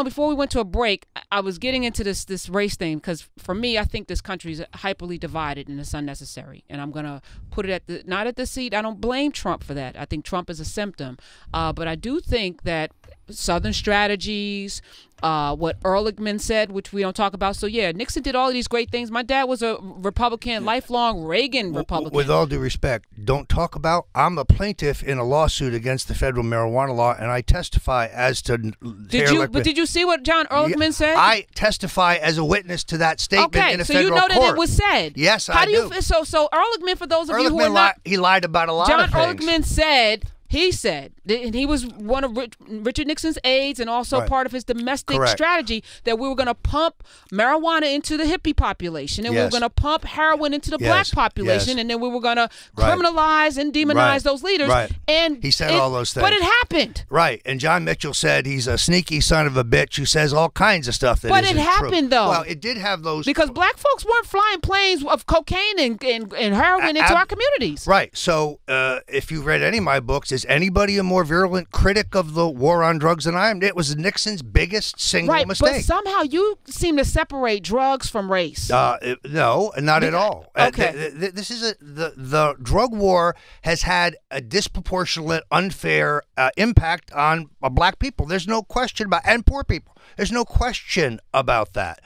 Before we went to a break, I was getting into this race thing because for me, I think this country is hyperly divided and it's unnecessary. And I'm gonna put it at not at the seat. I don't blame Trump for that. I think Trump is a symptom, but I do think that Southern strategies, what Ehrlichman said, which we don't talk about. So yeah, Nixon did all of these great things. My dad was a Republican, lifelong Reagan Republican. With all due respect, don't talk about. I'm a plaintiff in a lawsuit against the federal marijuana law, and I testify as to. Did you see what John Ehrlichman said? I testify as a witness to that statement in a federal court. So you know that it was said. Yes, I do. So Ehrlichman, for those of you who are not, he lied about a lot of things. John Ehrlichman said. He said, and he was one of Richard Nixon's aides and also part of his domestic strategy, that we were going to pump marijuana into the hippie population and we were going to pump heroin into the black population and then we were going to criminalize and demonize those leaders. And he said all those things. But it happened. Right. And John Mitchell said he's a sneaky son of a bitch who says all kinds of stuff that isn't true. But it happened, though. Well, it did have those. Because black folks weren't flying planes of cocaine and heroin into our communities. Right. So if you read any of my books, is anybody a more virulent critic of the war on drugs than I am? It was Nixon's biggest single mistake. But somehow you seem to separate drugs from race. No, not at all. Okay. This is the drug war has had a disproportionate, unfair impact on black people. There's no question about, and poor people. There's no question about that.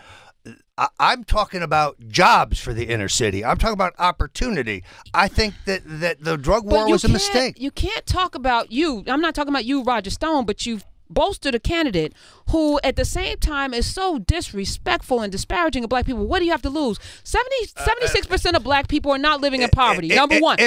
I'm talking about jobs for the inner city. I'm talking about opportunity. I think that the drug war was a mistake. You can't talk about you. I'm not talking about you, Roger Stone, but you've bolstered a candidate who at the same time is so disrespectful and disparaging of black people. What do you have to lose? 76% of black people are not living in poverty. Number one,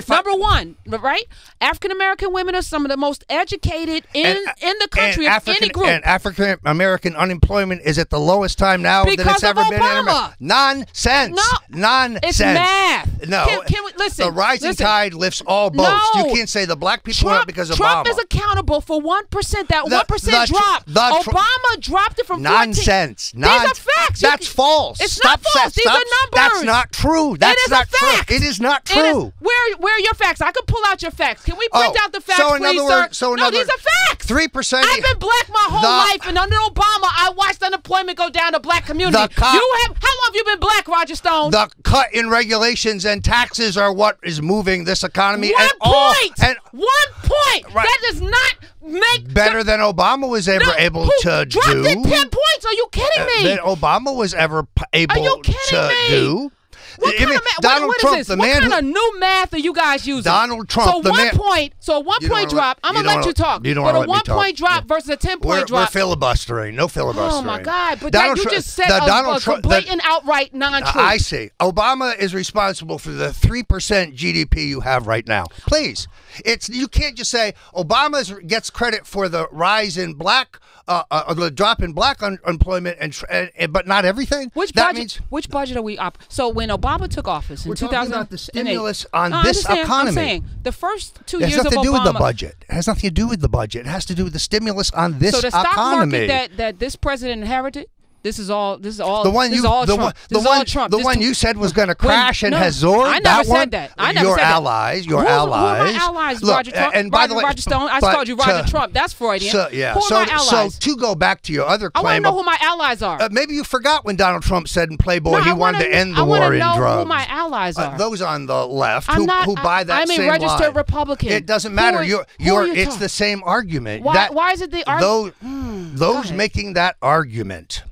right? African-American women are some of the most educated in the country of any group. And African-American unemployment is at the lowest time now than it's ever been in America. Nonsense. No. Nonsense. It's math. No. Can we, listen. The rising tide lifts all boats. No. You can't say the black people went up because of Obama. Trump is accountable for 1%. That 1% drop. Obama dropped it from 14. Nonsense. These are facts. That's false. It's not false. These are numbers. That's not true. That's not true. It is not true. Where are your facts? I can pull out your facts. Can we print out the facts, please, sir? No, these are facts. 3%. I've been black my whole life, and under Obama, I watched unemployment go down to black community. How long have you been black, Roger Stone? The cut in regulations and taxes are what is moving this economy. 1 point. 1 point. Right. That does not make better than Obama was ever able to do. Dropped it 10 points. Are you kidding me? That Obama was ever able to do. What kind of math? Donald Trump, the man. What kind of new math are you guys using? Donald Trump, so 1 point. So a 1 point drop. I'm gonna let you talk. You don't but want a 1 point drop versus a 10-point drop. We're filibustering. No filibustering. Oh my God! But you just said a blatant, outright non-truth. I see. Obama is responsible for the 3% GDP you have right now. Please, you can't just say Obama gets credit for the rise in black. The drop in black unemployment, but not everything. Which budget are we up? So when Obama took office in 2008, we're talking about the stimulus on this economy. I'm saying the first 2 years of Obama. It has nothing to do with the budget. It has nothing to do with the budget. It has to do with the stimulus on this economy. So the stock market that this president inherited. This is all Trump. The one you said was going to crash and has soared. I never said that. Your allies. Who are my allies? Look, Roger Trump. And by the way, Roger Stone. I called you Roger Trump. That's Freudian. Who are my allies? So to go back to your other claim, I want to know who my allies are. Maybe you forgot when Donald Trump said in Playboy he wanted to end the war in drugs. I want to know who my allies are. Those on the left who buy that same line. I'm a registered Republican. It doesn't matter. It's the same argument. Why is it the argument? Those making that argument.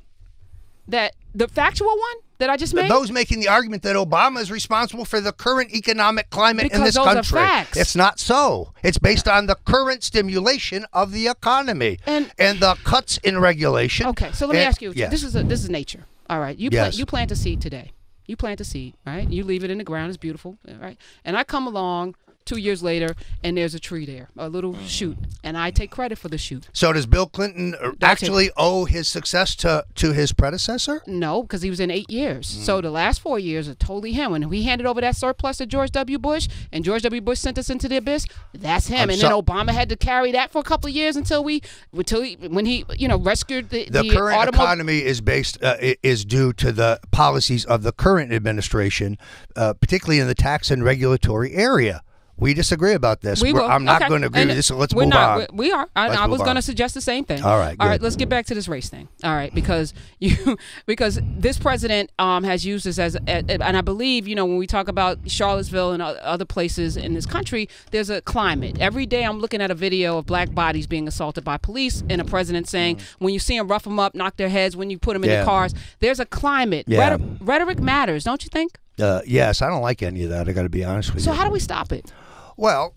That the factual one that I just made? Those making the argument that Obama is responsible for the current economic climate in this country. Are facts. It's not so. It's based on the current stimulation of the economy and the cuts in regulation. Okay, so let me ask you. Yes. This is nature. All right. You plant a seed today. You plant a seed, right? You leave it in the ground. It's beautiful, right? And I come along 2 years later, and there's a tree there, a little shoot, and I take credit for the shoot. So does Bill Clinton actually owe his success to his predecessor? No, because he was in 8 years. So the last 4 years are totally him. When we handed over that surplus to George W. Bush, and George W. Bush sent us into the abyss, that's him. And then Obama had to carry that for a couple of years when he rescued the current economy is due to the policies of the current administration, particularly in the tax and regulatory area. We disagree about this. We will. I'm not going to agree with this, so let's move on. We are. I was going to suggest the same thing. All right. All right, let's get back to this race thing. All right, because this president has used this as, and I believe, when we talk about Charlottesville and other places in this country, there's a climate. Every day I'm looking at a video of black bodies being assaulted by police, and a president saying, when you see them rough them up, knock their heads, when you put them in the cars, there's a climate. Yeah. Rhetoric matters, don't you think? Yes, I don't like any of that. I got to be honest with you. So how do we stop it? Well,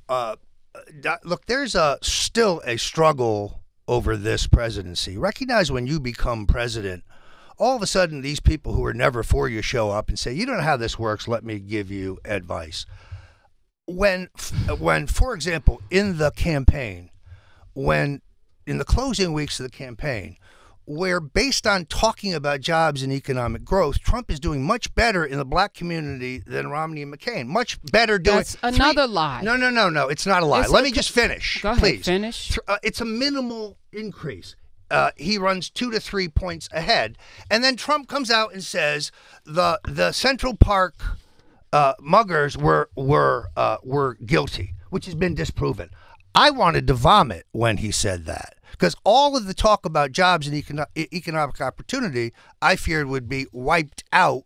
look, there's still a struggle over this presidency. Recognize when you become president, all of a sudden these people who were never for you show up and say, you don't know how this works, let me give you advice. When, for example, in the campaign, in the closing weeks of the campaign, where based on talking about jobs and economic growth, Trump is doing much better in the black community than Romney and McCain. Much better doing. That's another lie. No. It's not a lie. Let me just finish. Go ahead, please. Finish. It's a minimal increase. He runs 2 to 3 points ahead. And then Trump comes out and says the Central Park muggers were guilty, which has been disproven. I wanted to vomit when he said that, because all of the talk about jobs and economic opportunity, I feared would be wiped out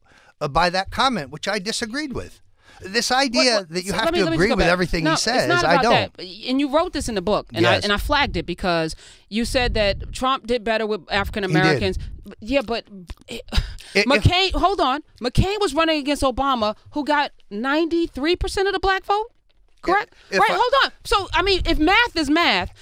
by that comment, which I disagreed with. This idea that you have to agree with everything he says, I don't. That. And you wrote this in the book, and I flagged it because you said that Trump did better with African Americans. Yeah, but McCain. Hold on, McCain was running against Obama, who got 93% of the black vote. Correct? Hold on. So, I mean, if math is math,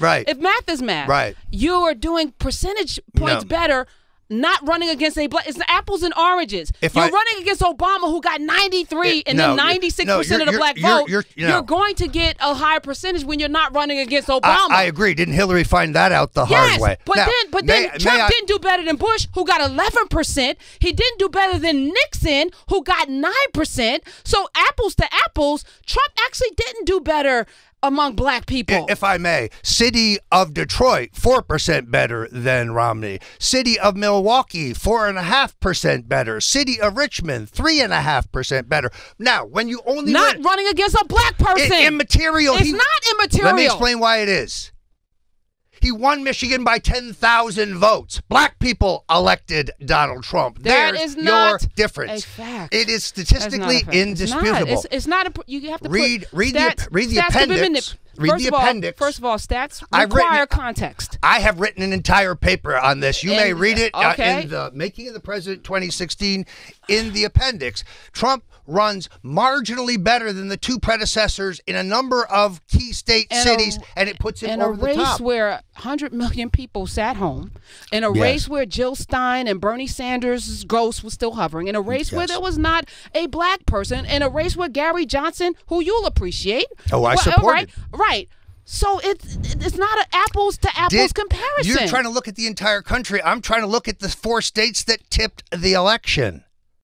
you are doing percentage points better not running against a black. It's the apples and oranges. You're running against Obama, who got 93 and then 96% of the black vote. You're going to get a higher percentage when you're not running against Obama. I agree. Didn't Hillary find that out the hard way? But then Trump didn't do better than Bush, who got 11%. He didn't do better than Nixon, who got 9%. So apples to apples, Trump actually didn't do better among black people. If I may, city of Detroit, 4% better than Romney. City of Milwaukee, 4.5% better. City of Richmond, 3.5% better. Now, when you only running against a black person. Immaterial. It's not immaterial. Let me explain why it is. He won Michigan by 10,000 votes. Black people elected Donald Trump. That is not your difference. A fact. It is statistically indisputable. It's not. You have to read the appendix. First of all, stats require context. I have written an entire paper on this. You may read it in the Making of the President 2016 in the appendix. Trump runs marginally better than the two predecessors in a number of key state cities, and it puts him over the top. In a race where 100 million people sat home, in a race where Jill Stein and Bernie Sanders' ghost was still hovering, in a race where there was not a black person, in a race where Gary Johnson, who you'll appreciate. I supported. Right. So it's not an apples to apples comparison. You're trying to look at the entire country. I'm trying to look at the 4 states that tipped the election.